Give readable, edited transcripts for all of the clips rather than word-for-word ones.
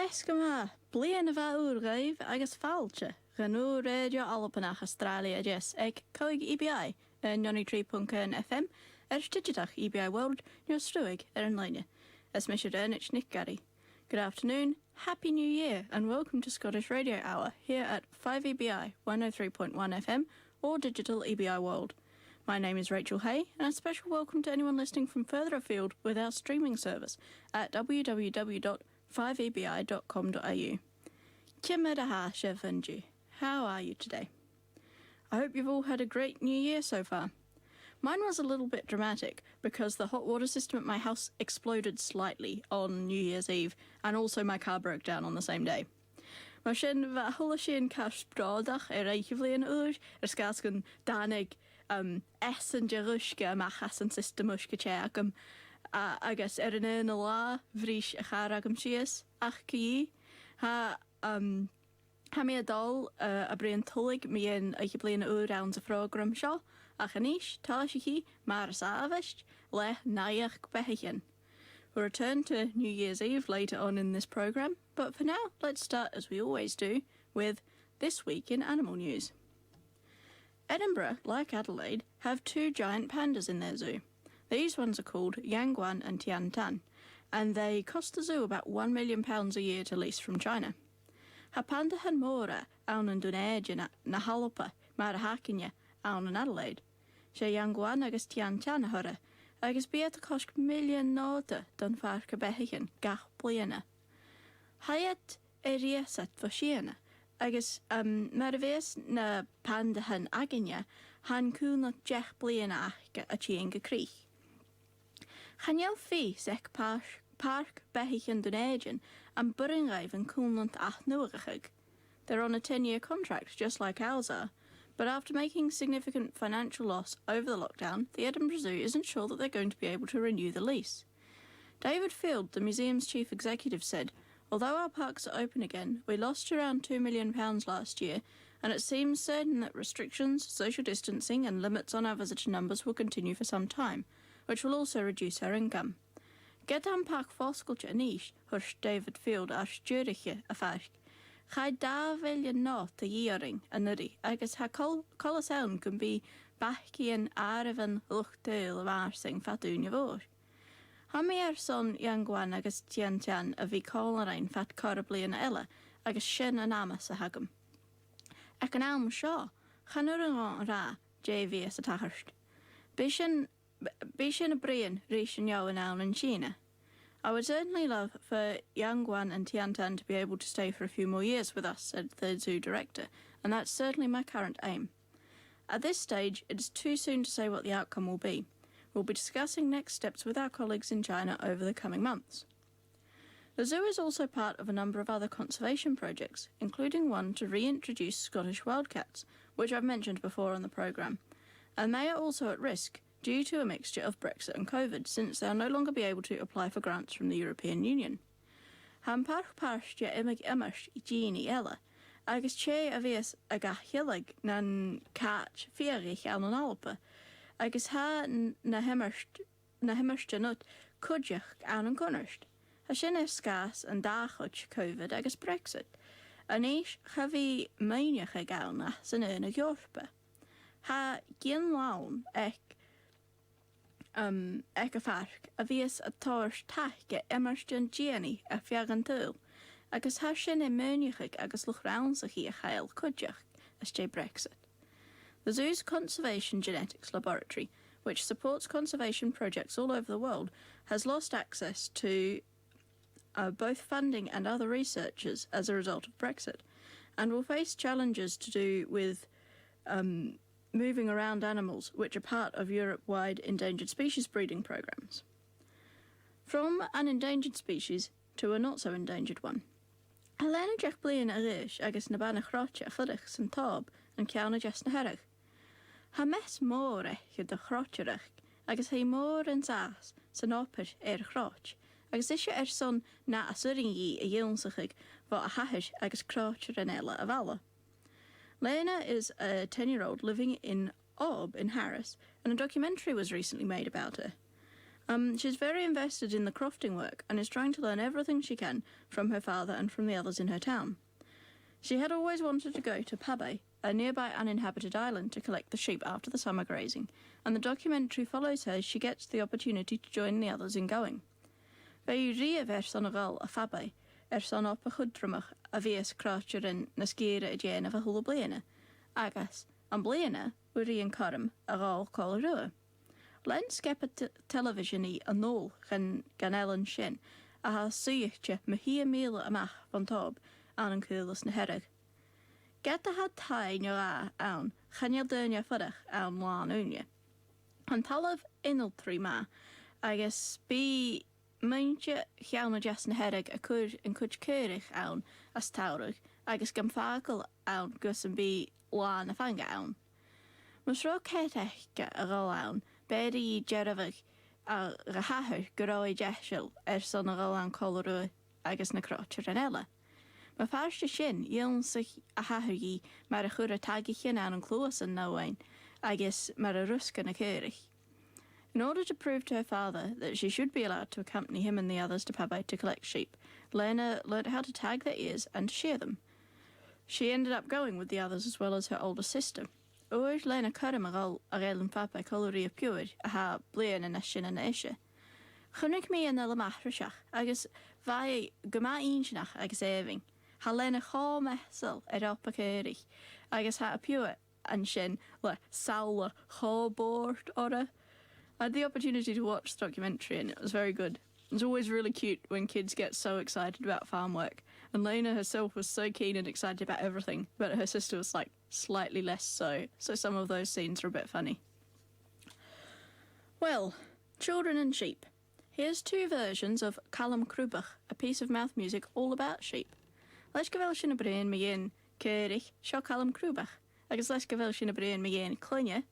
Esgama, blian of our rave, agus falche, Comunn Rèidio Albannach Astràilia-a-Deas, ag coig EBI, 93.1 FM, digitach EBI World, near Struig, an line. As Mr. Ernich Nick Gary. Good afternoon, Happy New Year, and welcome to Scottish Radio Hour, here at 5EBI 103.1 FM, or digital EBI World. My name is Rachel Hay, and a special welcome to anyone listening from further afield with our streaming service at www.5ebi.com.au. Kimadaha Shevanji, how are you today? I hope you've all had a great New Year so far. Mine was a little bit dramatic because the hot water system at my house exploded slightly on New Year's Eve, and also my car broke down on the same day. Mae sin fa hwla sin cas brodach reichifli yn ŵr, sgasgan danig es yn jerwysga machas yn system wysga cheagam, agus yn y la vrys a charagam sias ach ki ha mi adol a brian tulig mi yn eichifli yn ŵr rounds a program sio, ach anish tal hi mar savist le naiach behichen. We'll return to New Year's Eve later on in this programme, but for now, let's start, as we always do, with This Week in Animal News. Edinburgh, like Adelaide, have two giant pandas in their zoo. These ones are called Yangguan and Tiantan, and they cost the zoo about £1 million a year to lease from China. Ha panda han mora awn yn Dunedja na halopa mar hakinya awn yn Adelaide. Se Yangguan agus Tiantan hora, agus beat cost million nóta don farca behichen gach bliana. Hayat riasat fosiana, agus marves na pandahan aganya han kunot jech bliana achga a chienga creech. Chanel fi sech park behichen Dunedjan and Burringrave and kunot ach nuagachig. They're on a 10-year contract, just like ours are. But after making significant financial loss over the lockdown, the Edinburgh Zoo isn't sure that they're going to be able to renew the lease. David Field, the museum's chief executive, said, "Although our parks are open again, we lost around £2 million last year, and it seems certain that restrictions, social distancing and limits on our visitor numbers will continue for some time, which will also reduce our income." Gedam park fosculture anish, hush David Field as Juriche a fash. Chai da velja not a yearing a nuddy, agus ha colosaun can be bachki an aravan luchtail of arsing fatunya vor. Ha mi son Yangguan agus Tiantan a vi colerain fat corably an ella, agus shin an amas a hagam. Ac an alm shaw, chanurang ra, JV as a taharst. Bishan a brian, rishan yao an alm in China. I would certainly love for Yangguan and Tiantan to be able to stay for a few more years with us, said the zoo director, and that's certainly my current aim. At this stage, it is too soon to say what the outcome will be. We'll be discussing next steps with our colleagues in China over the coming months. The zoo is also part of a number of other conservation projects, including one to reintroduce Scottish wildcats, which I've mentioned before on the programme, and they are also at risk due to a mixture of Brexit and COVID, since they'll no longer be able to apply for grants from the European Union. Han parchja imig immersh I gini ella, agus che avias agahilig nan catch fierich an alpa, agus ha na himmersht nut kudjach an kunnersht. Ha sin skas and dachuch COVID agus Brexit, anish chavi meinach galna san ena Jorpe. Ha gin laun ek a farc a vias a tors taige immersten Gianni a fiagantul, agus ha sin immunichig agus luchraunsach hi a chael kudjach as J Brexit. The zoo's Conservation Genetics Laboratory, which supports conservation projects all over the world, has lost access to both funding and other researchers as a result of Brexit, and will face challenges to do with moving around animals, which are part of Europe-wide endangered species breeding programs. From an endangered species to a not-so-endangered one. Helena Jack blian a rish agus na bana chroche a chudich san tob and ciauna jes na herich. Ha mes mór de chrocherich agus hei mór an sas san opir chroch, agus isio son na asuringi a yonsachig va a hahish agus chrocher an ella of alla. Lena is a 10-year-old living in Ob in Harris, and a documentary was recently made about her. She's very invested in the crofting work and is trying to learn everything she can from her father and from the others in her town. She had always wanted to go to Pabay, a nearby uninhabited island, to collect the sheep after the summer grazing, and the documentary follows her as she gets the opportunity to join the others in going. Fe riaf son y gol a Pabay, son op a chudrymach a fies crotcher yn na sgýra y djen a hwyl o blaena, agas, am blaena, wri yn corym a gol col rwa. Len skep a television I a nôl gan Ellen Shin, a ha sŵchtje me hi mil amach van tob an yn cwylus na herrig. Get a had tai nyo a awn, chanel dyrnia ffyrach awn lan unye. An talaf inol tri ma, agus bi meintje chiawn o jas na herrig a cwr yn cwj cyrich awn as tawrug, agus gymfagol awn gus yn bi lan a fanga awn. Mas ro cetech a gol awn, beri I gerafig a rahahur gyroi jesil son a gol awn colorw agus na crotcher an ella. Ma farste sin yln sich a hahur mar a chwr a tagi chin awn clywys yn nawain, agus mar a rusk yn a cyrich. In order to prove to her father that she should be allowed to accompany him and the others to Pabay to collect sheep, Lena learned how to tag their ears and to shear them. She ended up going with the others as well as her older sister. Oer Lena cyrym ar ôl yn Pabay colori a pŵr a ha blean yn eisiau yn eisiau. Chwnig mi yn el ymahrysach, agus fai gyma un sinach agus efing. Ha Lena cho mesel op a cyrich, agus ha a pŵr yn sin le sawla cho board ora. I had the opportunity to watch the documentary and it was very good. It's always really cute when kids get so excited about farm work. And Lena herself was so keen and excited about everything, but her sister was like slightly less so. So some of those scenes are a bit funny. Well, children and sheep. Here's two versions of Callum Crúbach, a piece of mouth music all about sheep. Leis go bhfuil sin a brain me in cyrich, seo Callum Crúbach. Agus leis go bhfuil sin a brain me in clunne,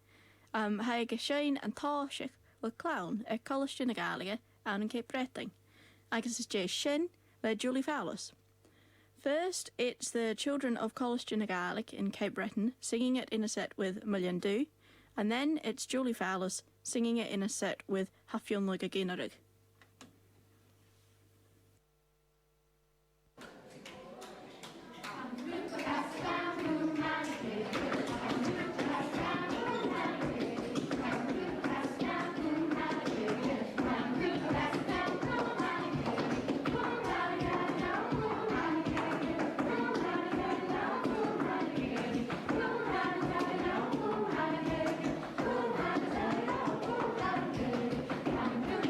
ha ag Shane and Táisich le clown Scottish Gaelic awn yn Cape Breton. Agus is Jay Shin le Julie Fowlis. First, it's the children of Scottish Gaelic in Cape Breton singing it in a set with Million Do, and then it's Julie Fowlis singing it in a set with Haffion Lug a Ginnerig.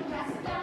Best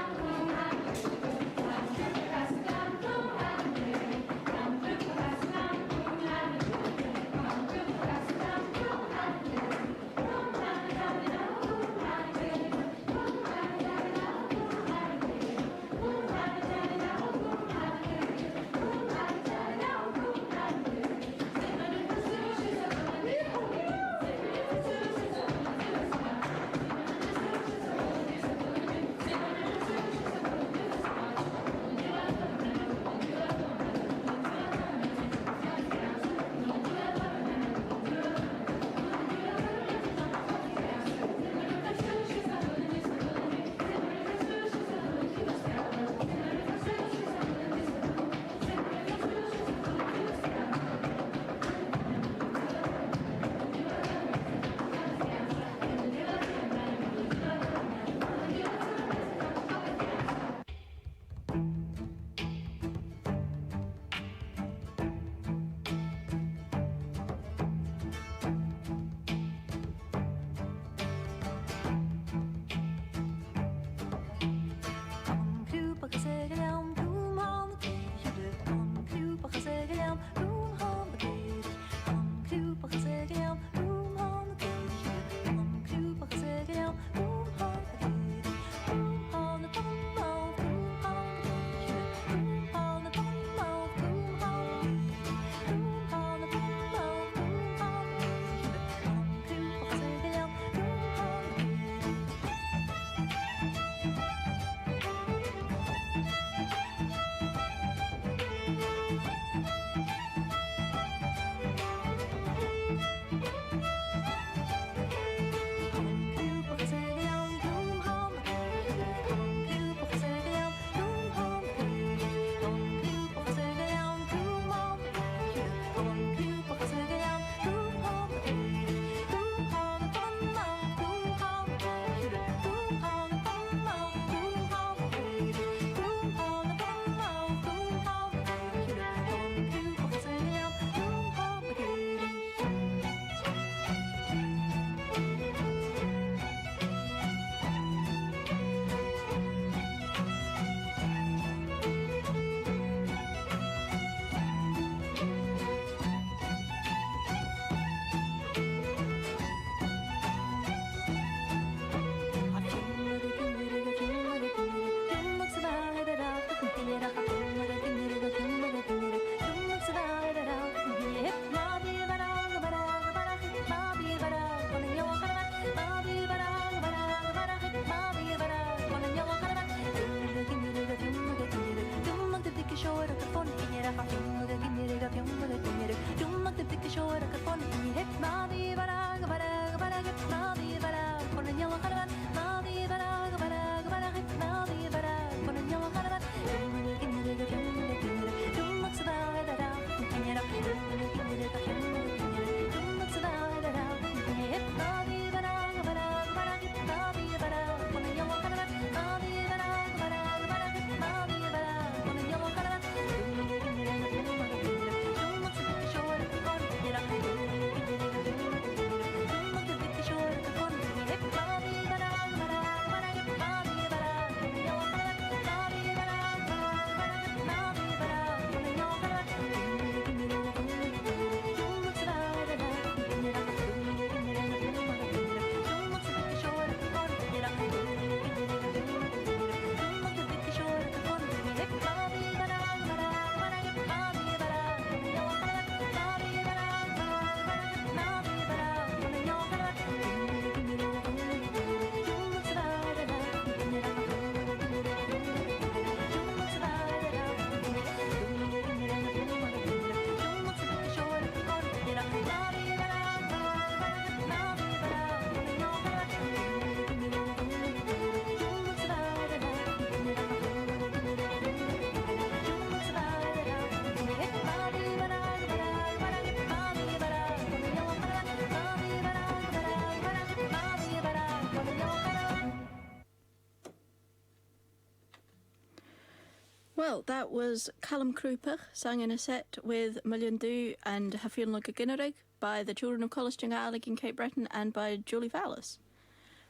Well, that was Callum Crouper sang in a set with Million Du and Hafion Ginnerig by the Children of Scottish Gaelic in Cape Breton and by Julie Fowlis.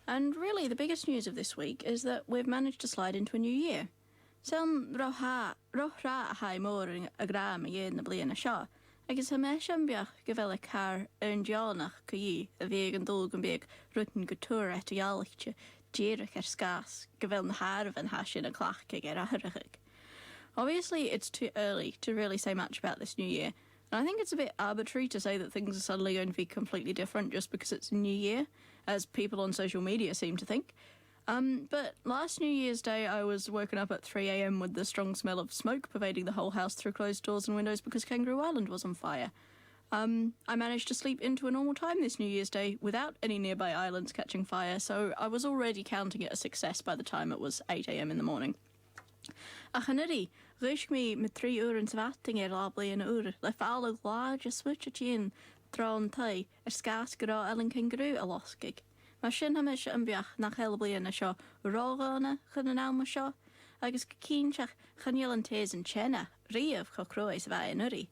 And really, the biggest news of this week is that we've managed to slide into a new year. Selm roh ra hai mór a gram a yen na bliana seo, agus ha meis an beach gyfelig haar yn diolnach cwy a feg an dulg an beg rutten gutúr et ialachte dierich skas gyfel na harf an hasin a clach ag aharachig. Obviously, it's too early to really say much about this new year, and I think it's a bit arbitrary to say that things are suddenly going to be completely different just because it's a new year, as people on social media seem to think. But last New Year's Day, I was woken up at 3 a.m. with the strong smell of smoke pervading the whole house through closed doors and windows because Kangaroo Island was on fire. I managed to sleep into a normal time this New Year's Day without any nearby islands catching fire, so I was already counting it a success by the time it was 8 a.m. in the morning. Achaneri, rush me met 3 uur in zwarting lably in uur, le falle large switch at yin, thrown tie, skas gra ellen kangaroo a loskig. Ma sin hamish an biach nach helbly in a shaw, rogana, chun alma shaw, agus keenchach chanil and tes and chena, of cockroys vai in uri.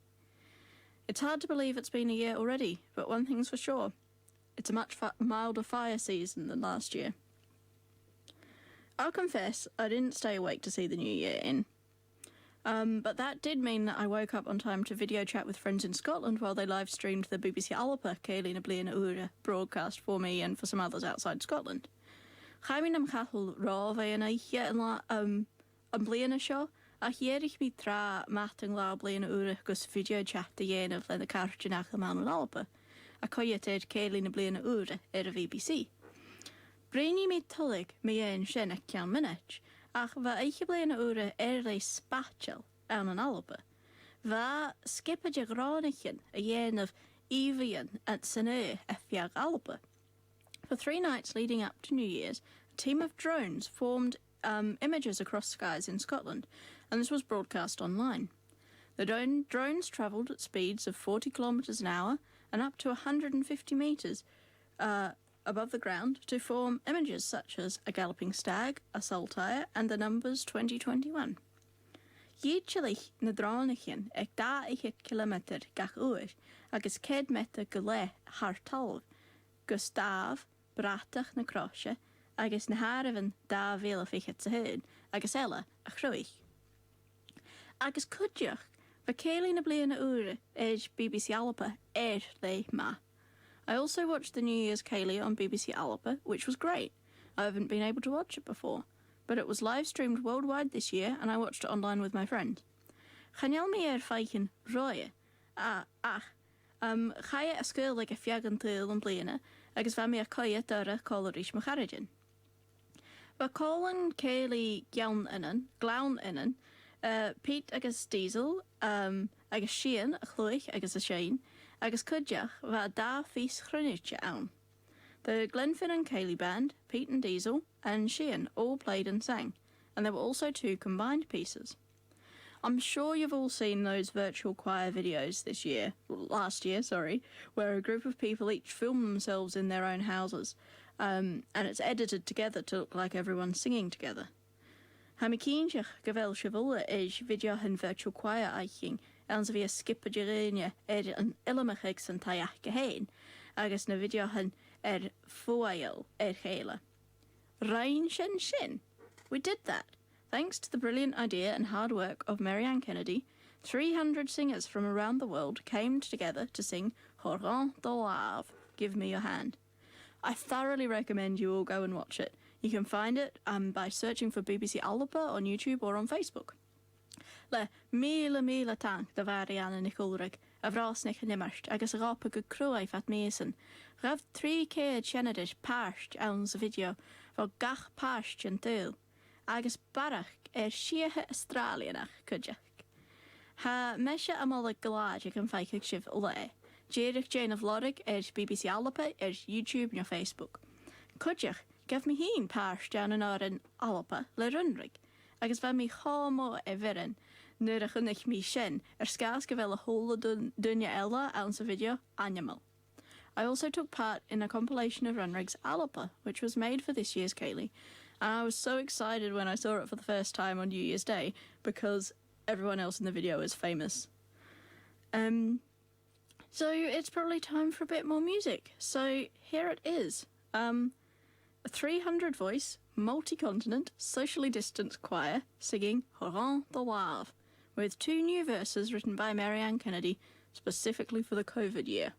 It's hard to believe it's been a year already, but one thing's for sure. It's a much milder fire season than last year. I'll confess, I didn't stay awake to see the new year in. But that did mean that I woke up on time to video chat with friends in Scotland while they live streamed the BBC Alpa Cailín Bliana Ura broadcast for me and for some others outside Scotland. Chaimin am chachel rá bheith an aiche an bliana seo, a hierich mi tra matting la bliana Ura gus video chat a dhéanamh le na cartúnach am an Alpa, a coiad Cailín Bliana Ura a BBC. Breini mi tulig mi ein sin ac cian minich, ach va eiche bliana ura lei spatial an an alba. Va skippa de granichen a yen of Evian at Sene Fiag Alba. For 3 nights leading up to New Year's, a team of drones formed images across skies in Scotland, and this was broadcast online. The drones travelled at speeds of 40 kilometres an hour and up to 150 metres above the ground to form images such as a galloping stag, a saltire, and the numbers 2021. Jiedjelich na dránachien ag 10 kilometer gach uair, agus 100 meter go le hartalv, Gustav, bratach na crosche, agus na harvan 10,000 sa hyn, agus ella a chruich. Agus cudioch, va Cailín na bliana ura BBC Alpa lei ma. I also watched the New Year's Cailí on BBC Alpa, which was great. I haven't been able to watch it before, but it was live streamed worldwide this year and I watched it online with my friend. Chanel mi feichen roie. Chaya a scoil like a fiagan tuil an bliana, agus va mi a coia dara colorish macharigin. Va Colin Cailí glawn innen, Pete agus Diesel, agus Shean a chluich agus a Shane, agus cudjach va 10 fís chrunnitje an. The Glenfin and Cailí band, Pete and Diesel, and Shean all played and sang, and there were also 2 combined pieces. I'm sure you've all seen those virtual choir videos last year, where a group of people each film themselves in their own houses, and it's edited together to look like everyone's singing together. Hamikeenchach gavel shivola video hun virtual choir aiching, and via skipper gerenia an illamachig san taiach gehain, agus na video hun fuail gela. Rain shin. We did that. Thanks to the brilliant idea and hard work of Marianne Kennedy, 300 singers from around the world came together to sing Horan de Lave, Give Me Your Hand. I thoroughly recommend you all go and watch it. You can find it by searching for BBC Alpa on YouTube or on Facebook. Le mille tank de varianne Nicolrig, a vrasnich nimmerst, agus rapa go cruaif at meesen. Rav 3 keer chenedish parsht ounce video, for gach parsht en tuil. Agus barach sheehe Australianach kudjach. Ha mesha amolig galaj ik an feikig shiv le. Jerich Jane of Lorig BBC Alpa YouTube and Facebook. Kudjach, give me heen parsht down an oren Alpa le runrig. Agus van mi homo virin. Nurig unig mi shin, skas gevelle hole dunja ella ounce video animal. I also took part in a compilation of Runrig's Alpa, which was made for this year's Cailí, And I was so excited when I saw it for the first time on New Year's Day because everyone else in the video is famous. So it's probably time for a bit more music. So here it is. A 300 voice, multi-continent, socially distanced choir singing Horan the Wave with 2 new verses written by Marianne Kennedy specifically for the COVID year.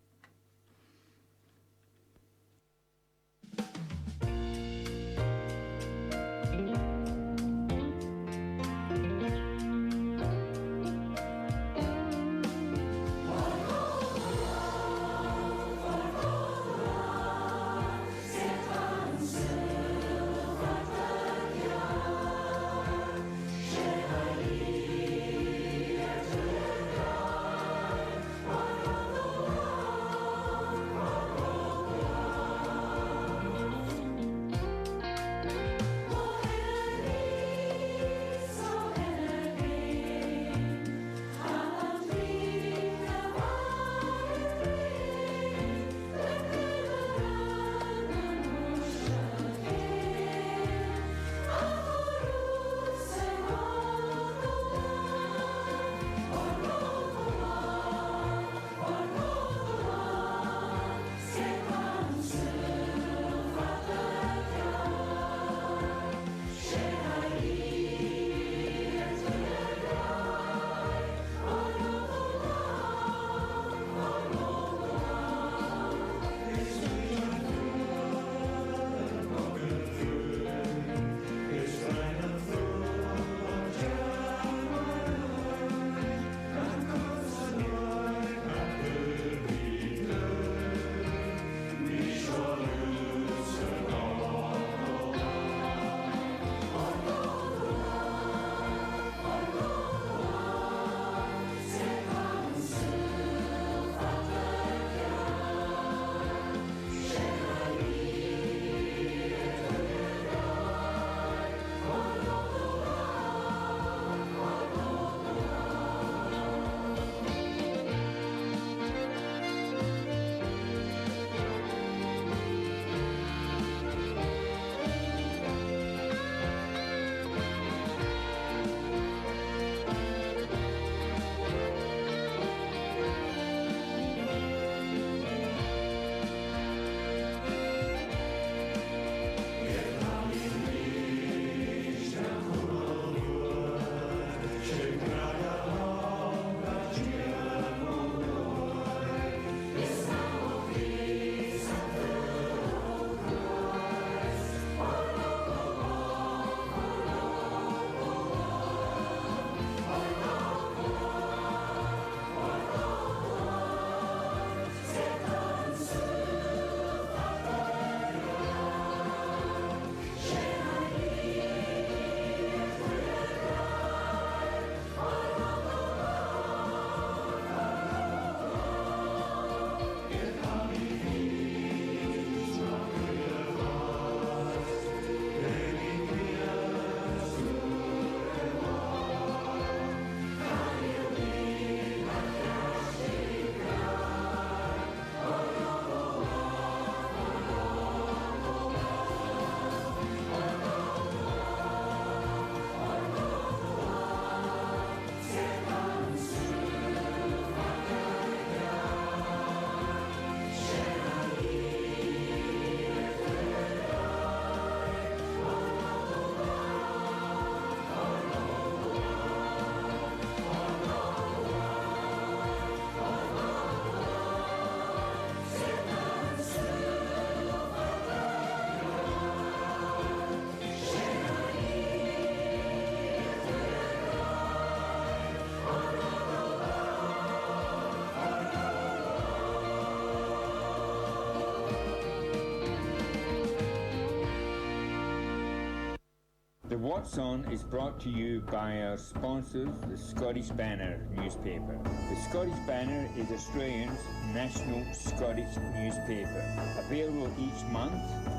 What's On is brought to you by our sponsors, the Scottish Banner newspaper. The Scottish Banner is Australia's national Scottish newspaper, available each month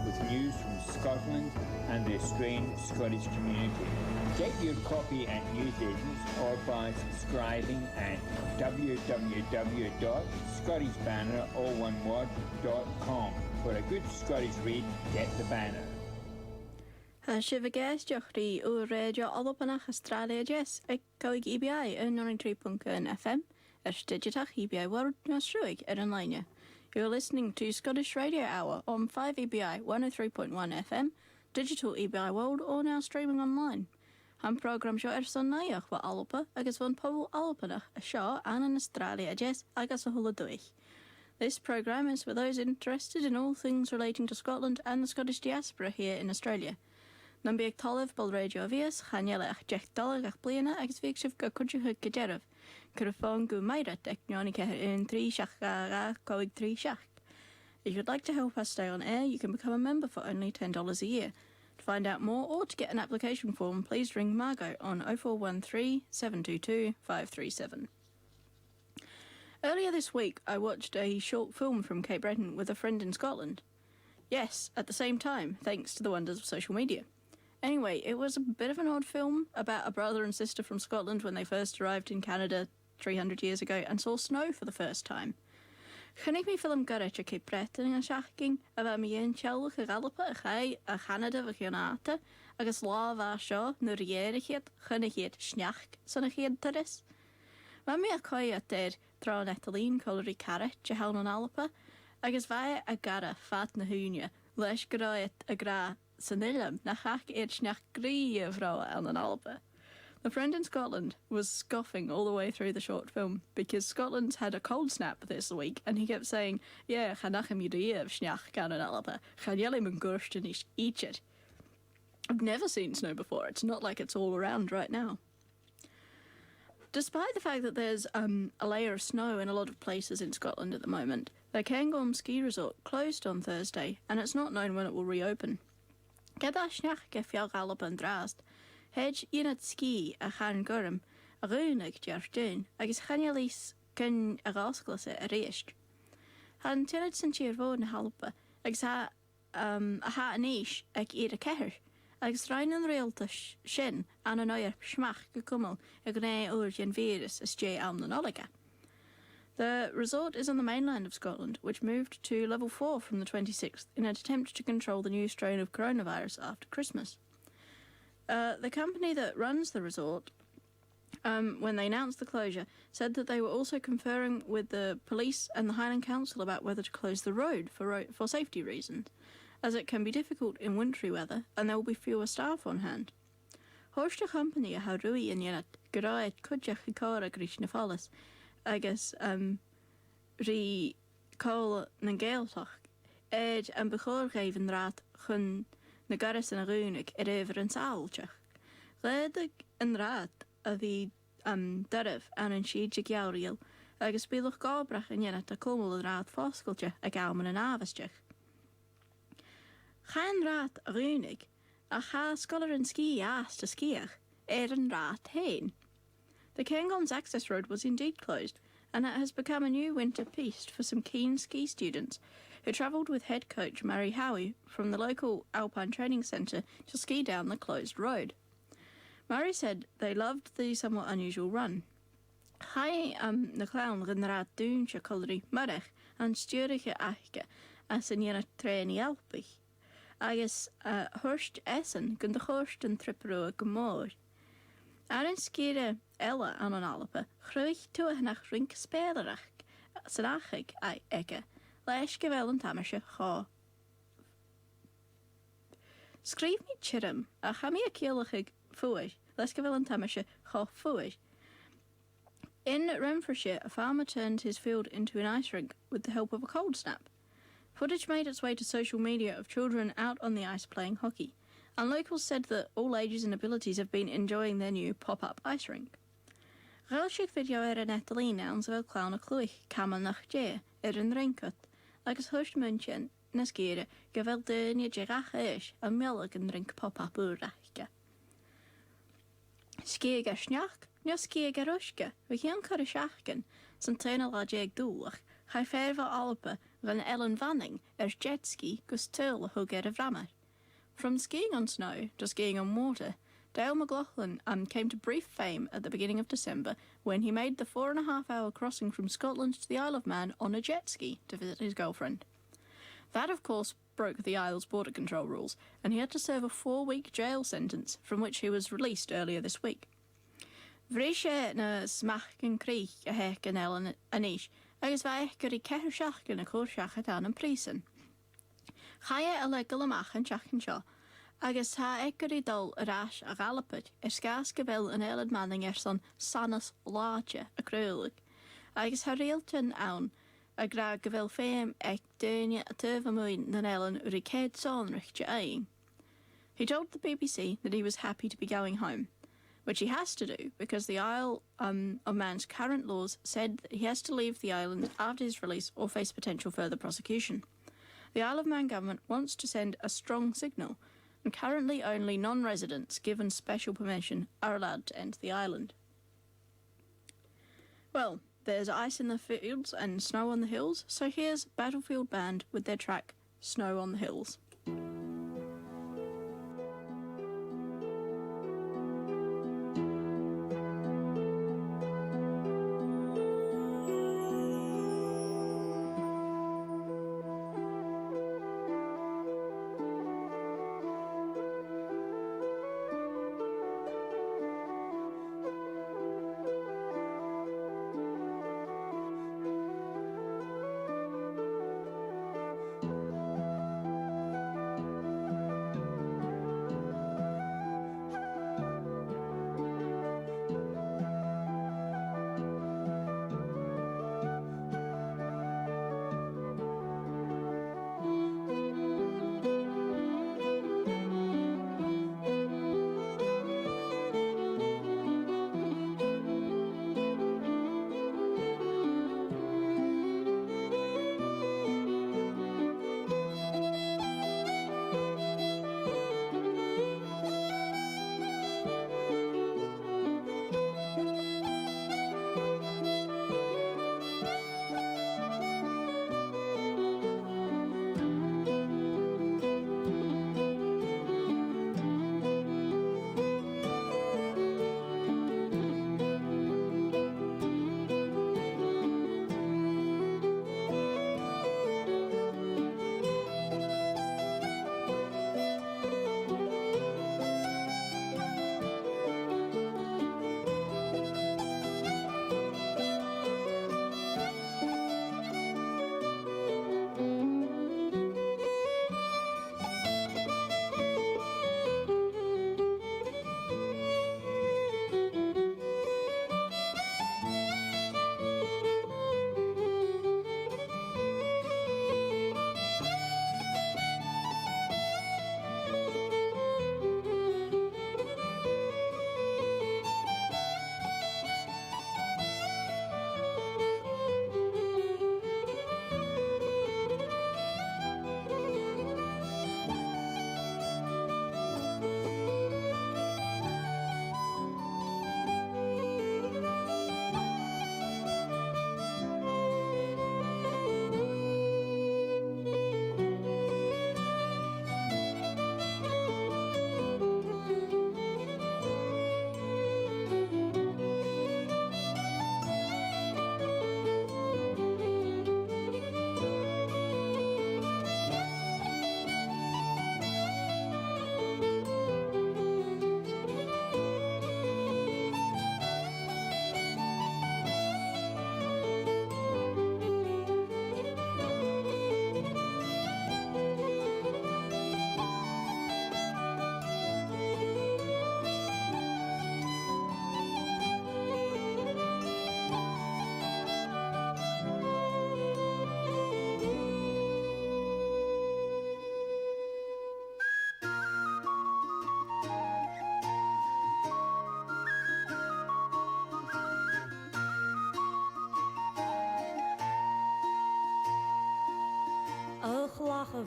with news from Scotland and the Australian Scottish community. Get your copy at newsagents or by subscribing at www.scottishbanner.com. For a good Scottish read, get the Banner. Sifagéisteach rí ó Rèidio Albannach Astràilia-a-Deas ag coig EBI yn 93.1 FM digitach EBI World Australia an line. You're listening to Scottish Radio Hour on 5 EBI 103.1 FM, digital EBI World or now streaming online. Han program seo son naiach wa Alba agus von pobl Albannach a seo an Astràilia-a-Deas agus a hula duich. This program is for those interested in all things relating to Scotland and the Scottish diaspora here in Australia. Nan beag talamh bol radio Avias, chanile ach deich dalag ach bliana agus bheag sibh go cwrtiwch gyderaf. Cyrffon go mairat ag nioni ceir in 3 siach ga coig 3 siach. If you'd like to help us stay on air, you can become a member for only $10 a year. To find out more or to get an application form, please ring Margot on 0413 722 537. Earlier this week, I watched a short film from Cape Breton with a friend in Scotland. Yes, at the same time, thanks to the wonders of social media. Anyway, it was a bit of an odd film about a brother and sister from Scotland when they first arrived in Canada 300 years ago and saw snow for the first time. Chynnig mi ffilm gyrraedd a Cape Breton yn siachging a fa mi ein tiawlwch a galpa a chai a Canada fy chionata agus law fa sio nyr ierichiad chynnigiad sniach son a chiad tyrus. Ma mi a coi a der dra netalín colori carrot a helm an alpa agus fa a gara fat na húnia leis graet a gra Sanilum na chach sneach grí a vrou an an alba. The friend in Scotland was scoffing all the way through the short film because Scotland's had a cold snap this week and he kept saying, yeah, chanachim yudiev sneach gan an alba, chanyelim and gurstin ish each it. I've never seen snow before, it's not like it's all around right now. Despite the fact that there's a layer of snow in a lot of places in Scotland at the moment, the Cairngorm ski resort closed on Thursday and it's not known when it will reopen. Gada sneach ge fial galop an drast, hedge unat ski a chan gurm, a runig jarstun, agus chanyalis kun a rasglase a reist. Han tinnet sin tier vod na halpa, agus ha anish ag ir a keher, agus rein an realta shin an an oyer schmach gekummel a gnei urgen virus as jay am an oliga. The resort is on the mainland of Scotland, which moved to level 4 from the 26th in an attempt to control the new strain of coronavirus after Christmas. The company that runs the resort, when they announced the closure, said that they were also conferring with the police and the Highland Council about whether to close the road for safety reasons, as it can be difficult in wintry weather and there will be fewer staff on hand. Horst the company a harui in yet garaet kudjach ikara grishna fallis, agus rí cóla na ggéaltach éid an begórgéiven rád chun na garas an a rúnig éver an sáilteach. Rédig an rád a bhí daribh an siad a geárial agus bílach gábrach an dhéanat a cómol an rád fáscailte a gáman an áhasteach. Chan rád a rúnig a cha scolar an ski as to skiach an rád hain. The Cairngorm's access road was indeed closed, and it has become a new winter piste for some keen ski students who travelled with head coach Mary Howie from the local Alpine Training Centre to ski down the closed road. Mary said they loved the somewhat unusual run. Hai na clown rinraad dúnse colri marach an stúrige aiche as in jena traini alpich. Agus hurst essen gun de horst en trippero gemoor. Arin skire ella an an alpa, chruich toe nach rink spelerach, sanachig ai eke, leis gevel an tamersje ga. Skrif niet chirim, a chami a keelachig fuig, leis gevel an tamersje ga fuig. In Renfrewshire, a farmer turned his field into an ice rink with the help of a cold snap. Footage made its way to social media of children out on the ice playing hockey, and locals said that all ages and abilities have been enjoying their new pop-up ice rink. Relshig video an etalín ans fel clown a clwych caman nach je an rinkut, agus husht munchen na skere gevel dynja jegach ish a millig an rink pop-up urachke. Skiega snach, nja skiega rushke, we gaan kar shachken, san tuinel la jeg doach, chai ferva alpe van Ellen Vanning jet ski gus tul hugger of rammer. From skiing on snow to skiing on water, Dale McLaughlin came to brief fame at the beginning of December when he made the 4.5-hour crossing from Scotland to the Isle of Man on a jet ski to visit his girlfriend. That, of course, broke the Isle's border control rules, and he had to serve a 4-week jail sentence, from which he was released earlier this week. Bhrí sé na smachcin crí a heic an Ellen aníis, agus bheith gur I ceithre seachcin na cóirseach a an prísan. Chaie a le golamach an teachcin seo, agus tá ag gur I dul arás a galapid scás go bhfuil an Ellen manning son sanas láte a crúlaigh, agus tá réaltain ann a gra go bhfuil féim ag duine a tuamhamuin na Ellen ur I céad sánrichte aing. He told the BBC that he was happy to be going home, which he has to do because the Isle of Man's current laws said that he has to leave the island after his release or face potential further prosecution. The Isle of Man government wants to send a strong signal, and currently only non-residents given special permission are allowed to enter the island. Well, there's ice in the fields and snow on the hills, so here's Battlefield Band with their track Snow on the Hills.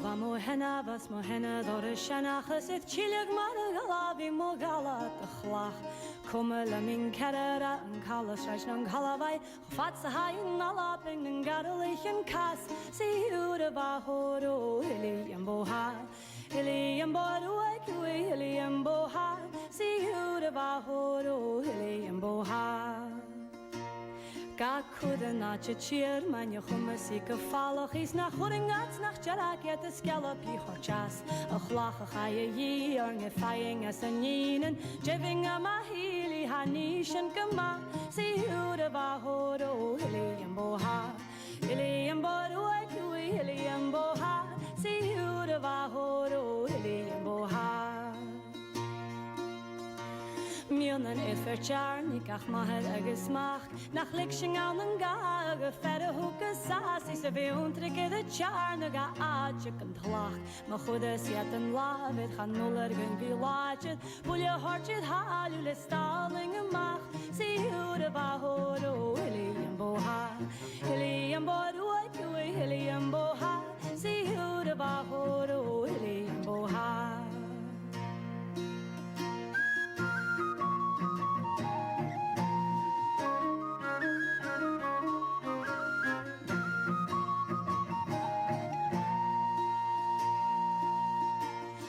Va mo henna vas mo henna dor shanna khasit chilig mar galavi mo galat khlach komela min karara an kala shrajnan kalavai fat sahain alaping and gadalichen kas see you the bahoro hiliam boha hiliam boru ekui hiliam boha see you the bahoro hiliam boha Ga cwydyn a chir man yo chwmys I gyffalwch is na chwring at nach jaragiad y scalop I chorchas a chlach a chai yi ar nge ffaying as a ninen jeving a ma hili ha nish and gama si hwyd a fa hwyd o hili yn boha hili yn bod oed hwy hili yn boha si hwyd a fa hwyd o hili yn boha Mionan is verchar ni gach mahel agus mach nach liksing an an ga ge ferre hoeke saas is ve ontrike de char na ga aatje kan tlach ma goede siat en la het gaan noller gun vi laatje wil je hartje halu le stalling en mach si hoe de ba horo heli en boha heli en boha heli en boha si hoe de ba horo heli en boha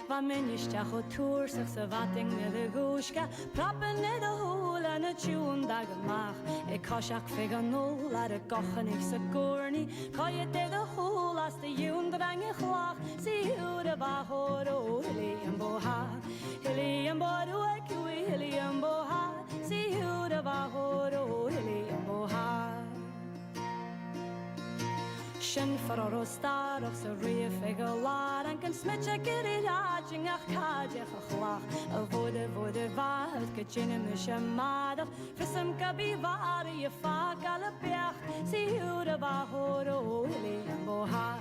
Va menistach o tour sich se watting ne de goeska prappen ne de hol en het tjoen dag mag ik kashak fig an nul la de gachen ik se gorni kan je de hol as de joen drange glach si hoe de ba horo hili en boha hili en bodo ik hili en boha si hoe de ba horo hili en boha Shin for a star of the reef figure lot and can smitch a get it hatching a kaja chlach a vode vaat kitchen mishamad for some kabi vari a fa galapach see who the bahoro hili and boha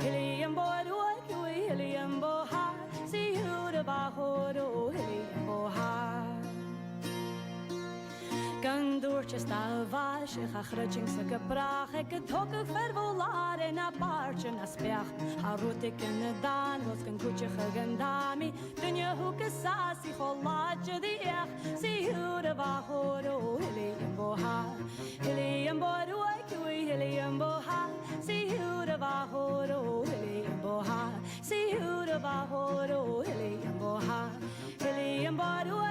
hili and bodo hili and boha see who the bahoro hili and boha Gan doortjes daar was je grutjing se gebracht ik het hokke vervolar in a paardje na spech ha roet ik in de daan was kan goedje gegendami toen je hoeke sasi hollaatje die echt zie hoe de bahoro hili en boha hili en bodo hili en boha zie hoe de bahoro hili en boha zie hoe de bahoro hili en boha hili en bodo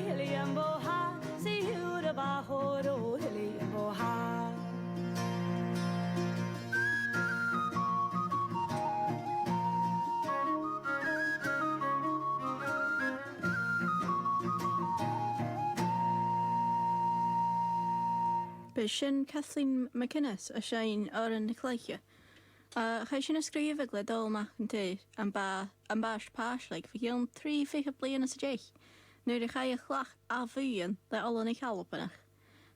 hili en boha zie hoe de bahoro hili en boha Be sin Kathleen McInnes a Shane ar an Nicleiche. Chai sin ysgrifig le dol mach yn te an bash páisleig fi hion 3 fiche blian as a deich. Nu de chai a chlach a vuien le all an Albannach.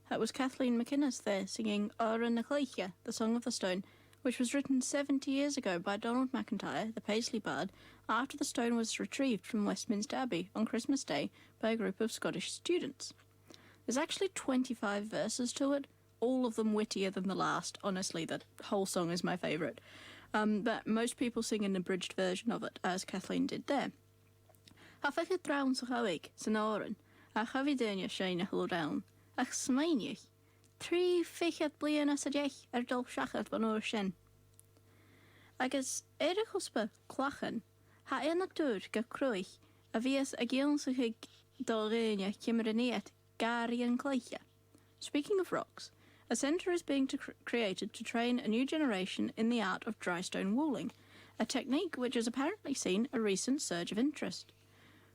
That was Kathleen McInnes there singing Ar an Nicleiche, the Song of the Stone, which was written 70 years ago by Donald MacIntyre, the Paisley Bard, after the stone was retrieved from Westminster Abbey on Christmas Day by a group of Scottish students. There's actually 25 verses to it, all of them wittier than the last. Honestly, that whole song is my favourite. But most people sing an abridged version of it, as Kathleen did there. Ha fech het drawn sa chawig, sy'n oren, a chavidernia Shane a hlo down, ach smeinich, 3 fichet blian as a deich dol siachat van o'r shen. Agus erich hospa clachen, ha en dŵr ga crwych, a fias a gionsachig dolrenia cymraniet gari an cleiche. Speaking of rocks, a centre is being created to train a new generation in the art of dry stone walling, a technique which has apparently seen a recent surge of interest.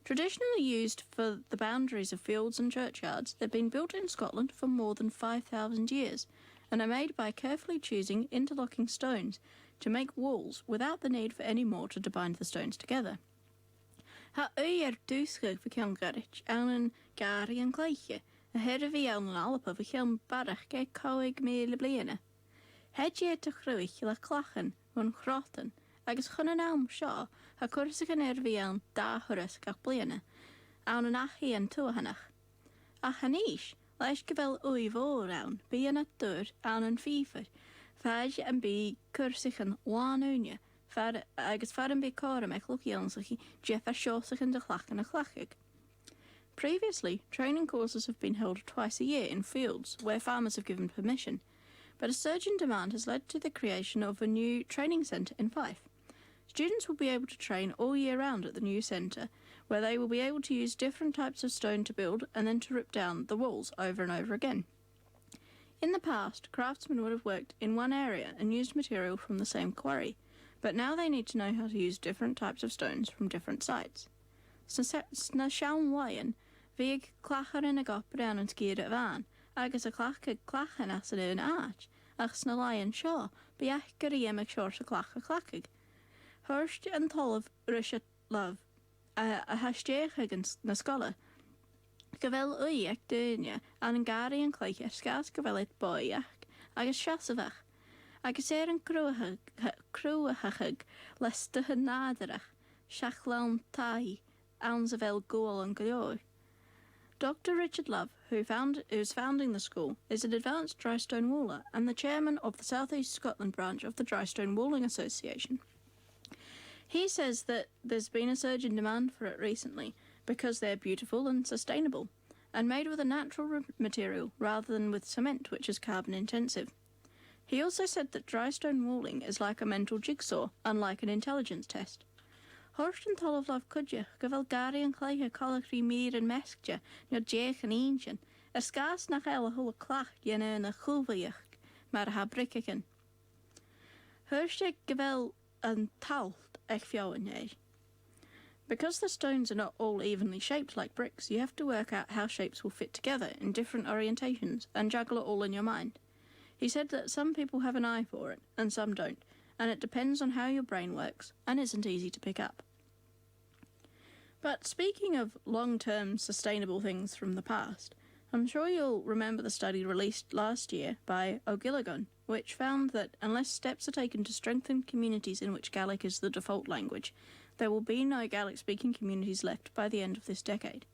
Traditionally used for the boundaries of fields and churchyards, they've been built in Scotland for more than 5,000 years and are made by carefully choosing interlocking stones to make walls without the need for any mortar to bind the stones together. Ha dúsgach fi cean garich an an gari an gleiche, a head of fi an alpa fi cean barach ge coig mele bliana. Head ye te chruich le clachan van chrotan, agus chun an am seo, ha cursach an fi an da churus gach bliana, an an achi an tuahanach. A chanísh, leis gyfel wy fôr awn, bi an at dŵr an an fifar, faj an bi cursach an wan unia, agus far an bi cora mech lwc iansach Jeff a siosach an de chlach an a chlachig. Previously, training courses have been held twice a year in fields where farmers have given permission, but a surge in demand has led to the creation of a new training centre in Fife. Students will be able to train all year round at the new centre, where they will be able to use different types of stone to build and then to rip down the walls over and over again. In the past, craftsmen would have worked in one area and used material from the same quarry, but now they need to know how to use different types of stones from different sites. Sna siawn wain, fiag clachar yn y goprian yn sgir y fan, agus y clachan as yn arch, ach sna lion sio, biach gyriem ag siors y clachig. Hyrst yn tolaf rysio love, a hasdiech ag na scola. Gyfel wy ag dynia, an yn gari yn cleich sgas gyfel et boi agus siasafach. Agus yn crwachag lesta hyn nadarach, siachlawn tai, ounds of el goal and gloi. Dr. Richard Love, who's founding the school, is an advanced dry stone waller and the chairman of the South East Scotland branch of the Dry Stone Walling Association. He says that there's been a surge in demand for it recently because they're beautiful and sustainable, and made with a natural material rather than with cement, which is carbon intensive. He also said that dry stone walling is like a mental jigsaw, unlike an intelligence test. Horst yn tolaf laf cwdych, gyfel gari yn cleich a coleg rhi mir yn mesgja, nio jech yn eintjan, sgas nach el hul a clach yen yn a chwfych, mar ha brickigen. Horst gyfel yn talt ech fiawen ei. Because the stones are not all evenly shaped like bricks, you have to work out how shapes will fit together in different orientations and juggle it all in your mind. He said that some people have an eye for it, and some don't, and it depends on how your brain works, and isn't easy to pick up. But speaking of long-term sustainable things from the past, I'm sure you'll remember the study released last year by O'Gilligan, which found that unless steps are taken to strengthen communities in which Gaelic is the default language, there will be no Gaelic-speaking communities left by the end of this decade.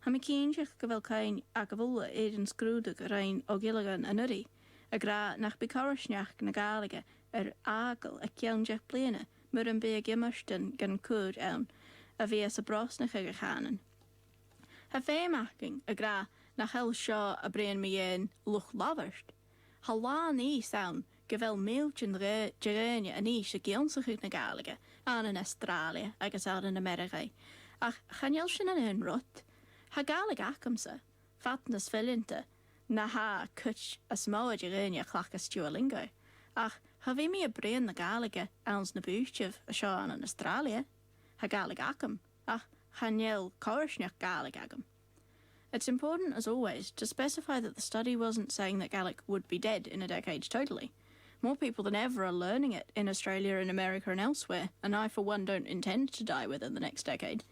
Hamikeenjach gyfel cain a gyfwla yn sgrwdig rein O'Gilligan yn yri, a gra nach bicorysniach na Gaelige agel a ciawnjach blina, myr yn byg ymysdyn gan cwr ewn, a fi as a brosnach ag a chanan. Ha fe maching a gra nach hel sio a brein mi ein luch laverst. Ha la ni sawn gyfel meiltyn gerenia an is a gionsach na Gaelige, an yn Australia agus ar yn America. Ach chanel sy'n yn rwt, ha Gaelig acamsa, fatnas fylinte, na ha cwtch a smawa gerenia clach as Duolingo. Ach ha fi mi a brein na Gaelige ans na bwystif a sio an yn Australia. Ha Gaelig acam, ach chanel corisniach Gaelig agam. It's important, as always, to specify that the study wasn't saying that Gaelic would be dead in a decade totally. More people than ever are learning it in Australia and America and elsewhere, and I, for one, don't intend to die within the next decade.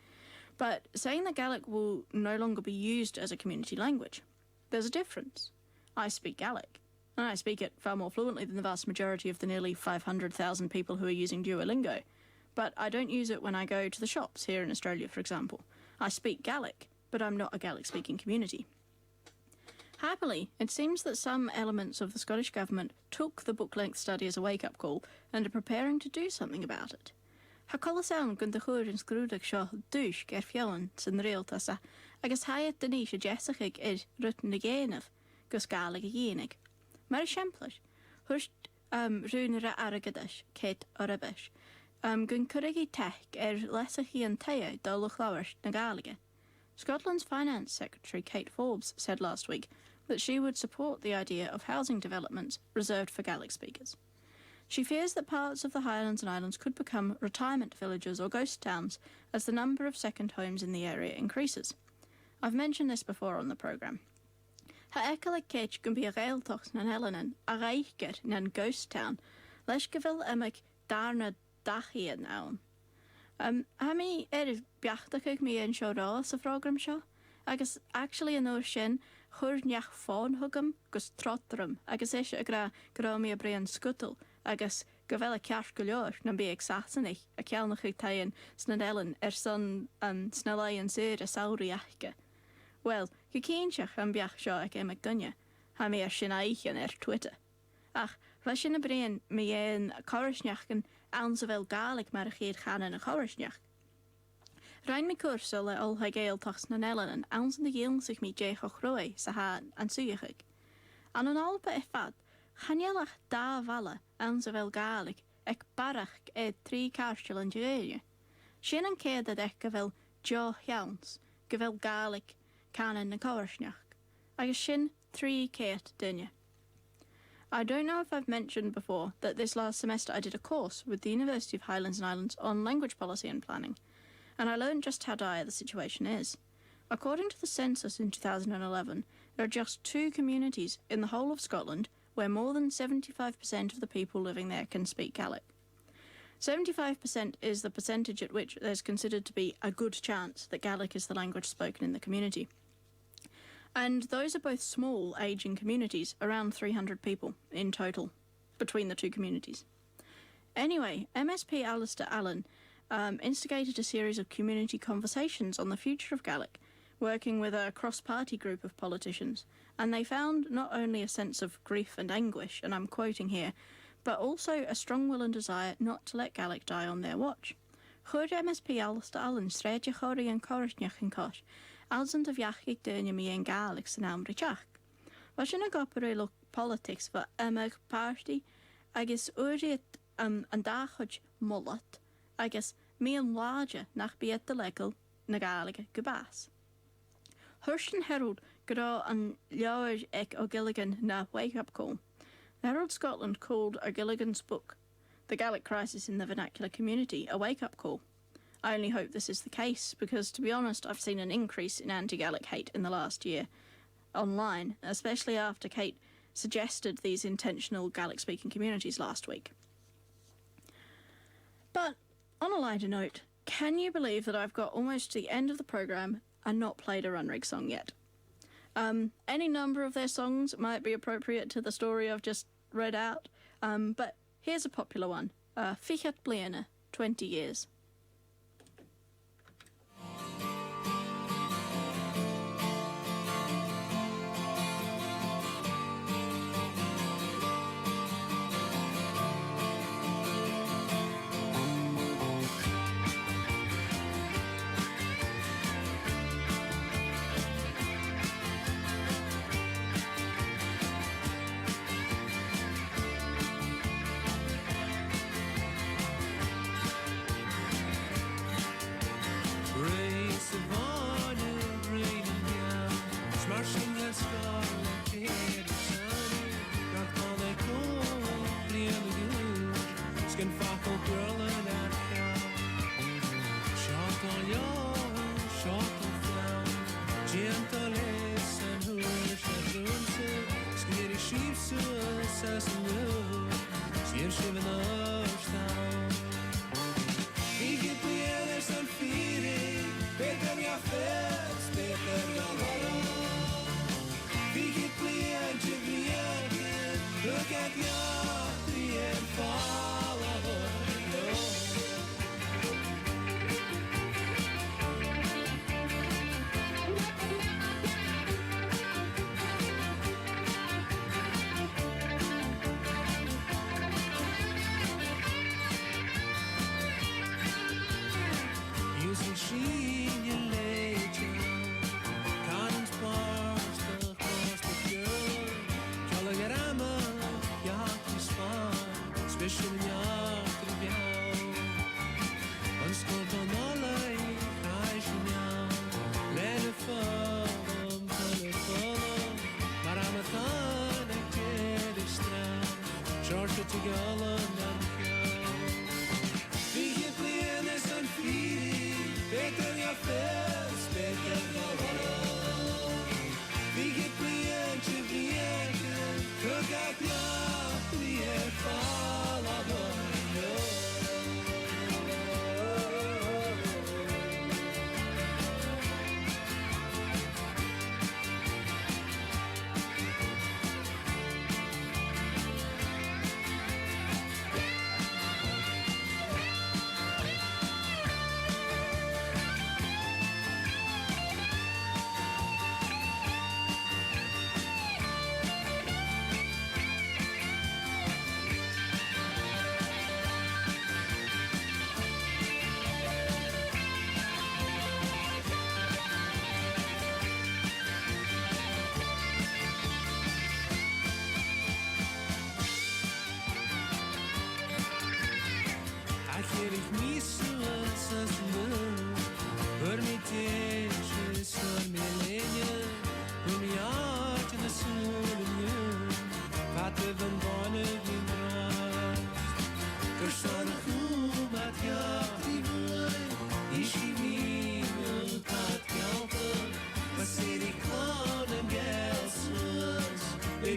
But saying that Gaelic will no longer be used as a community language, there's a difference. I speak Gaelic, and I speak it far more fluently than the vast majority of the nearly 500,000 people who are using Duolingo. But I don't use it when I go to the shops here in Australia, for example. I speak Gaelic, but I'm not a Gaelic-speaking community. Happily, it seems that some elements of the Scottish Government took the book-length study as a wake-up call and are preparing to do something about it. Ha colasawn gyn dychwyr yn sgrwdig sio dwys ger fiawn sy'n reoltasa, agus haiet dyn ni sy'n jesachig rydyn y genaf, gos Gaelig y genig. Mae'r esiemplas, hwrst rhywun yr aragydys, Kate Orybys, gyn cyrrigi tech lesach i yn teio dolwch lawr na Gaelige. Scotland's Finance Secretary Kate Forbes said last week that she would support the idea of housing developments reserved for Gaelic speakers. She fears that parts of the Highlands and Islands could become retirement villages or ghost towns as the number of second homes in the area increases. I've mentioned this before on the programme. Ha ecalig Kate gyn bi a gaeltocht na'n helenan a reichger na'n ghost town, leis gyfil ymig darna dachi yn awn. Ha mi biachtach mi yn sio ro sa program sio, agus actually yn o'r sin chwrniach ffôn hwgam gus trotram, agus eisiau y gra mi a brean sgwtl, agus gyfel y ciarch gwylior na'n bi exasanich a cialnach ag taien snadelen son snalai yn syr a sawri achga. Wel, gyceinsiach am biach sio ag emig dynia, ha mi sin aichian Twitter. Ach, fa sin a brean mi yn corisniach gan ans fel Gaelig mar a cheir chanan a chorisniach. Rhain mi cwrs o le ol ha gael tochs na nelen an ans yn y sich mi jech o chroi sa ha an suyachig. An yn olba effad, chanielach da fala ans fel Gaelig ec barach 3 carstiol yn Geria. Sin an cead a dech gyfel jo hiawns, gyfel Gaelig canan na corisniach, agus sin 3 ceat dynia. I don't know if I've mentioned before that this last semester I did a course with the University of Highlands and Islands on language policy and planning, and I learned just how dire the situation is. According to the census in 2011, there are just 2 communities in the whole of Scotland where more than 75% of the people living there can speak Gaelic. 75% is the percentage at which there's considered to be a good chance that Gaelic is the language spoken in the community. And those are both small, ageing communities, around 300 people in total, between the 2 communities. Anyway, MSP Alistair Allen instigated a series of community conversations on the future of Gaelic, working with a cross-party group of politicians, and they found not only a sense of grief and anguish, and I'm quoting here, but also a strong will and desire not to let Gaelic die on their watch. Chur MSP Alistair Allen streidio chori an chorisnach yn cos, alsan dy fiachig dyrnia mi ein Gaelic sy'n amrychach. Was yn y gopur politics fa ymag party, agos uriad an dachod mullet, agos mi yn larger nach biad dy legal na Gaelic gybas. Hurston Herald gyda an liawr ec o Gilligan na wake-up call. The Herald Scotland called O'Gilligan's book, The Gaelic Crisis in the Vernacular Community, a wake-up call. I only hope this is the case, because to be honest, I've seen an increase in anti-Gaelic hate in the last year online, especially after Kate suggested these intentional Gaelic-speaking communities last week. But, on a lighter note, can you believe that I've got almost to the end of the programme and not played a Runrig song yet? Any number of their songs might be appropriate to the story I've just read out, but here's a popular one, Fichat Bliana, 20 Years.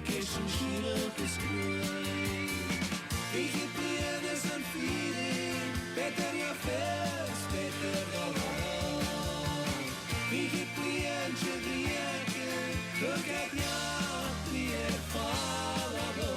Education shield is great. Wie geblieben ist ein Frieden, better your face, better the world. Wie geblieben Jedieke, look at your dear father.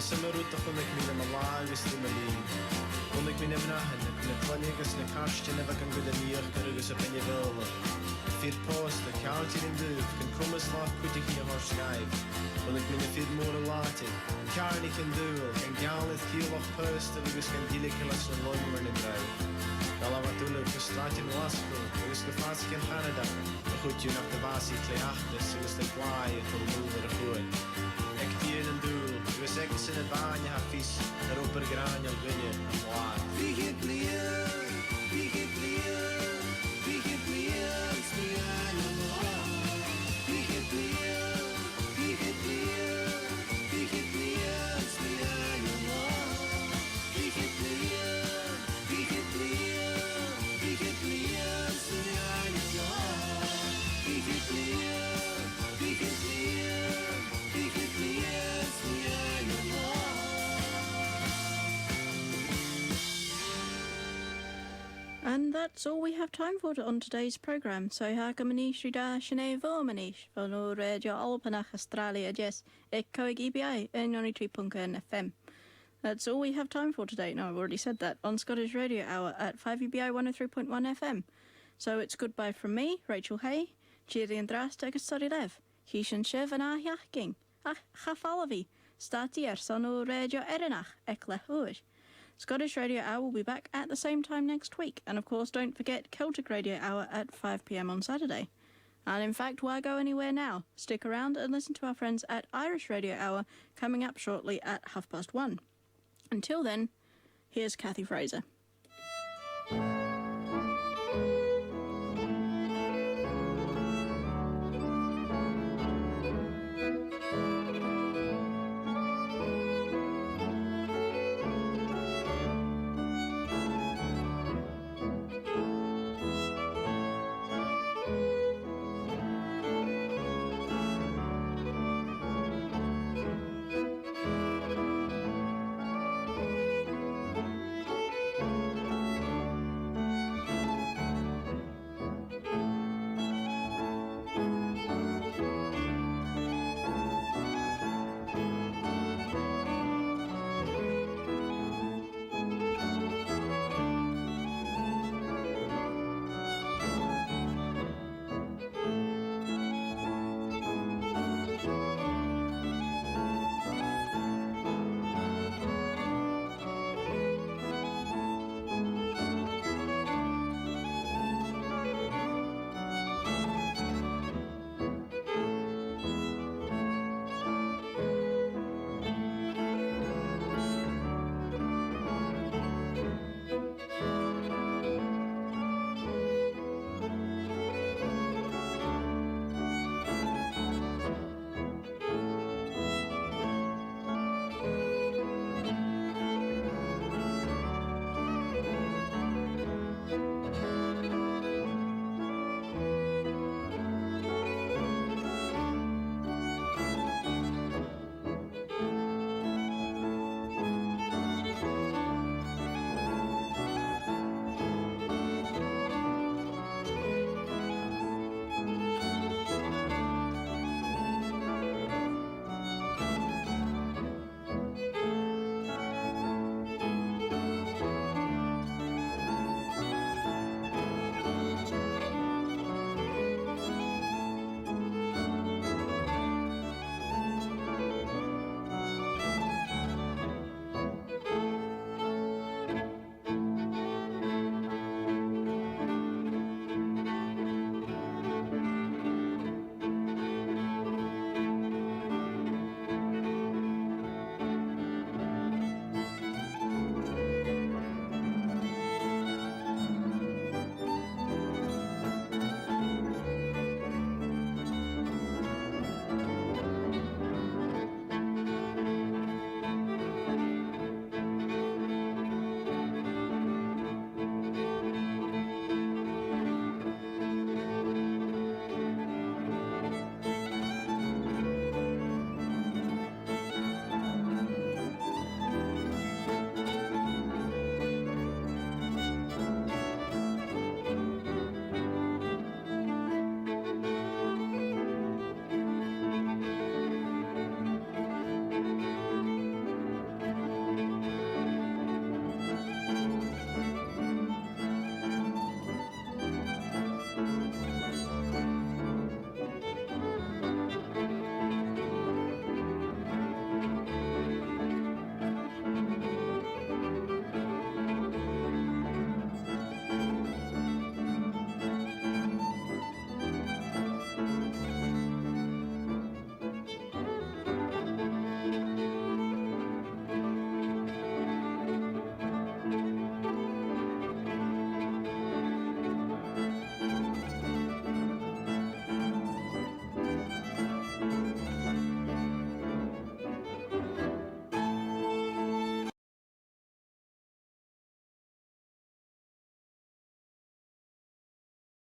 Symmerúta chunig mí na lágus tí malín. Chunig mí nemnahan na clonigus na carste na bhagan go aníoch agus a benne bhla. Fir post a county in dúf can cumas lá cuitigí a hor skype. Chunig mí na fid mór a láti. Carnig an dúil can galith cíolach post agus can dílicalas an loimar na drau. Galavatúla go státin Glasgow agus go fásig in Canada. A chutú nach de basi cléachtas agus de glái a chul múlar a chuin. Ec tíad an dúil, agus ec sy'n y báine ha fís ar oper grán al gynne am wad. Wie geblieben, smi an am wad. Wie geblieben, smi an am wad. Wie geblieben, smi an am wad. Wie And that's all we have time for on today's programme. So Comunn Rèidio Albannach Astràilia-a-Deas Coig EBI 93.1 FM. That's all we have time for today. No, I've already said that. On Scottish Radio Hour at 5EBI 103.1 FM. So it's goodbye from me, Rachel Hay. Cheery and drast agus sorry lev. Hishan Shev and Ahiachking. Chafalavi. Statier Sonu Radio Erenach Ekle Huish. Scottish Radio Hour will be back at the same time next week. And of course, don't forget Celtic Radio Hour at 5 p.m. on Saturday. And in fact, why go anywhere now? Stick around and listen to our friends at Irish Radio Hour coming up shortly at 1:30. Until then, here's Kathy Fraser.